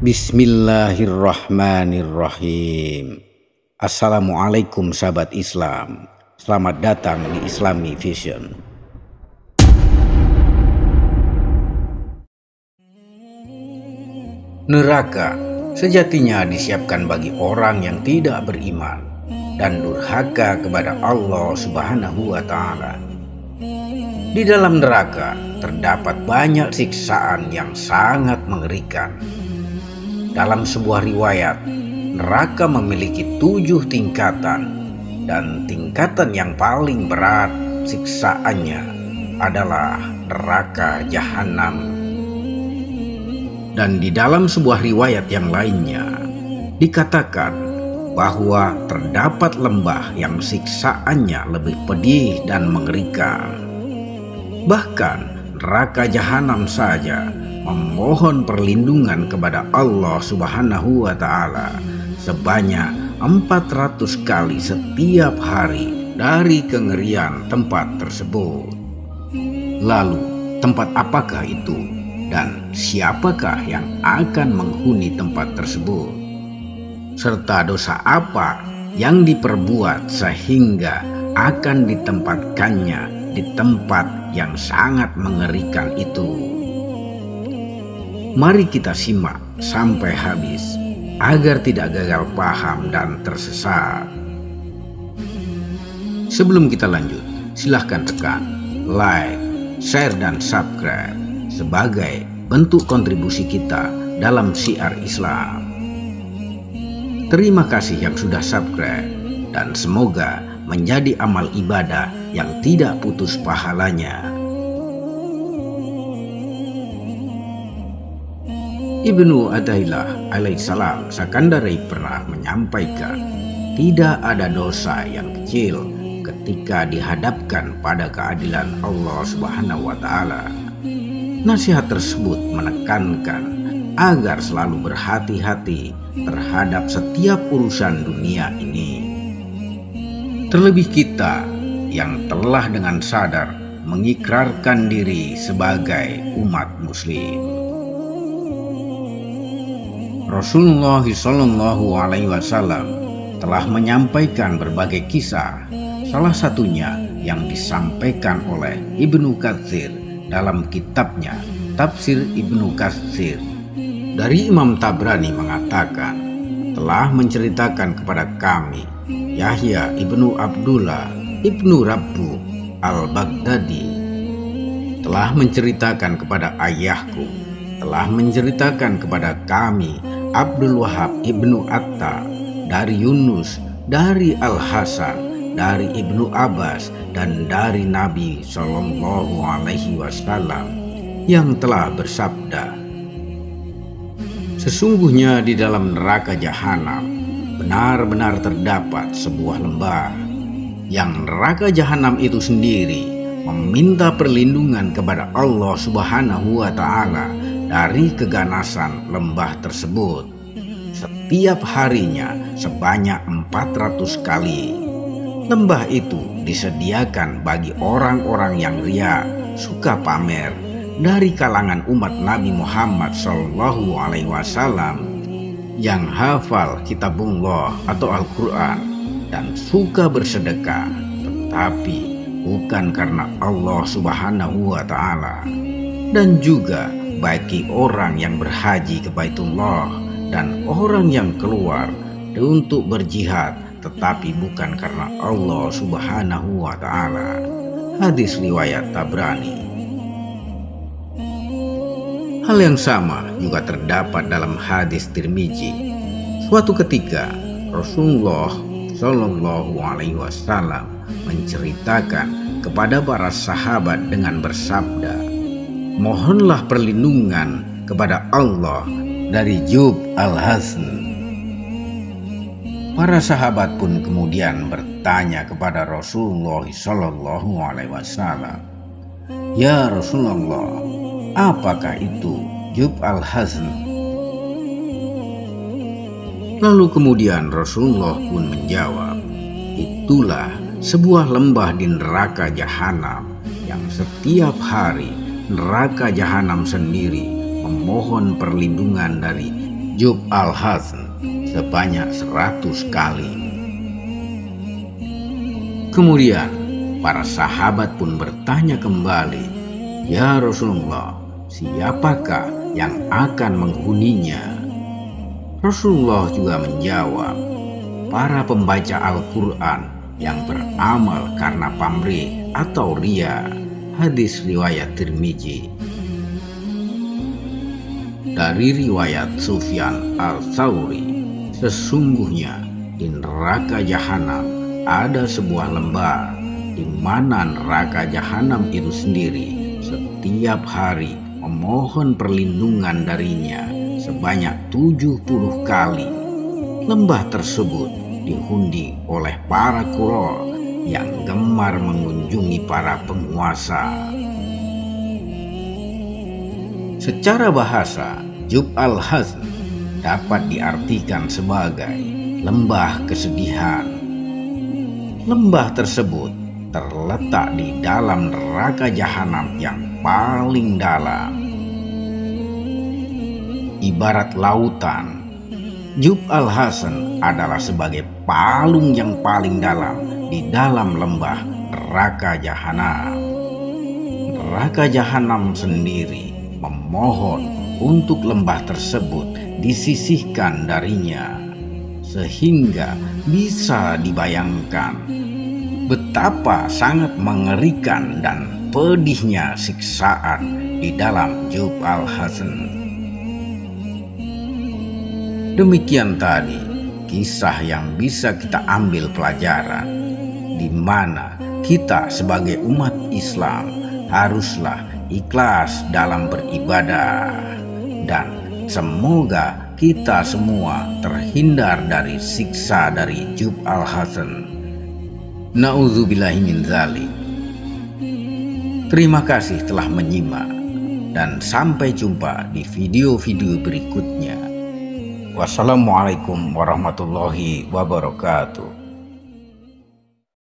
Bismillahirrahmanirrahim. Assalamualaikum sahabat Islam. Selamat datang di Islami Vision. Neraka sejatinya disiapkan bagi orang yang tidak beriman dan durhaka kepada Allah Subhanahu wa Ta'ala. Di dalam neraka terdapat banyak siksaan yang sangat mengerikan. Dalam sebuah riwayat, neraka memiliki 7 tingkatan, dan tingkatan yang paling berat siksaannya adalah neraka jahanam. Dan di dalam sebuah riwayat yang lainnya dikatakan bahwa terdapat lembah yang siksaannya lebih pedih dan mengerikan. Bahkan neraka jahanam saja memohon perlindungan kepada Allah Subhanahu wa Ta'ala sebanyak 400 kali setiap hari dari kengerian tempat tersebut. Lalu, tempat apakah itu dan siapakah yang akan menghuni tempat tersebut? Serta dosa apa yang diperbuat sehingga akan ditempatkannya di tempat yang sangat mengerikan itu? Mari kita simak sampai habis agar tidak gagal paham dan tersesat. Sebelum kita lanjut, silahkan tekan like, share, dan subscribe sebagai bentuk kontribusi kita dalam syiar Islam. Terima kasih yang sudah subscribe dan semoga menjadi amal ibadah yang tidak putus pahalanya. Ibnu Athaillah alaihissalam Sakandarai pernah menyampaikan, tidak ada dosa yang kecil ketika dihadapkan pada keadilan Allah Subhanahu wa Ta'ala. Nasihat tersebut menekankan agar selalu berhati-hati terhadap setiap urusan dunia ini. Terlebih kita yang telah dengan sadar mengikrarkan diri sebagai umat muslim. Rasulullah Shallallahu Alaihi Wasallam telah menyampaikan berbagai kisah, salah satunya yang disampaikan oleh Ibnu Katsir dalam kitabnya Tafsir Ibnu Katsir. Dari Imam Tabrani mengatakan, telah menceritakan kepada kami Yahya ibnu Abdullah ibnu Rabbu al-Baghdadi, telah menceritakan kepada ayahku, telah menceritakan kepada kami Abdul Wahab ibnu Atta dari Yunus, dari Al-Hasan, dari Ibnu Abbas, dan dari Nabi Shallallahu Alaihi Wasallam yang telah bersabda, sesungguhnya di dalam neraka jahanam benar-benar terdapat sebuah lembah, yang neraka jahanam itu sendiri meminta perlindungan kepada Allah Subhanahu wa Ta'ala dari keganasan lembah tersebut setiap harinya sebanyak 400 kali. Lembah itu disediakan bagi orang-orang yang ria, suka pamer, dari kalangan umat Nabi Muhammad Shallallahu Alaihi Wasallam yang hafal kitabullah atau Al-Quran dan suka bersedekah, tetapi bukan karena Allah Subhanahu wa Ta'ala, dan juga bagi orang yang berhaji ke Baitullah dan orang yang keluar untuk berjihad tetapi bukan karena Allah Subhanahu wa Ta'ala. Hadis riwayat Tabrani. Hal yang sama juga terdapat dalam hadis Tirmizi. Suatu ketika Rasulullah Shallallahu Alaihi Wasallam menceritakan kepada para sahabat dengan bersabda, mohonlah perlindungan kepada Allah dari Jub al-Hazn. Para sahabat pun kemudian bertanya kepada Rasulullah Shallallahu Alaihi Wasallam, ya Rasulullah, apakah itu Jub al-Hazn? Lalu kemudian Rasulullah pun menjawab, itulah sebuah lembah di neraka jahanam yang setiap hari neraka jahanam sendiri memohon perlindungan dari Jub al-Hazn sebanyak 100 kali. Kemudian para sahabat pun bertanya kembali, "Ya Rasulullah, siapakah yang akan menghuninya?" Rasulullah juga menjawab, "Para pembaca Al-Quran yang beramal karena pamrih atau riya." Hadis riwayat Tirmizi. Dari riwayat Sufyan al-Thawri, sesungguhnya di neraka jahanam ada sebuah lembah di mana neraka jahanam itu sendiri setiap hari memohon perlindungan darinya sebanyak 70 kali. Lembah tersebut dihuni oleh para qurra yang gemar mengunjungi para penguasa. Secara bahasa, Jub al-Hazn dapat diartikan sebagai lembah kesedihan. Lembah tersebut terletak di dalam neraka jahanam yang paling dalam. Ibarat lautan, Jub al-Hazn adalah sebagai palung yang paling dalam di dalam lembah neraka jahanam. Neraka jahanam sendiri memohon untuk lembah tersebut disisihkan darinya, sehingga bisa dibayangkan betapa sangat mengerikan dan pedihnya siksaan di dalam Jub al-Hazn. Demikian tadi kisah yang bisa kita ambil pelajaran, di mana kita sebagai umat Islam haruslah ikhlas dalam beribadah, dan semoga kita semua terhindar dari siksa dari Jub al-Hazn. Na'udzubillahi min dzalik. Terima kasih telah menyimak, dan sampai jumpa di video-video berikutnya. Wassalamualaikum warahmatullahi wabarakatuh.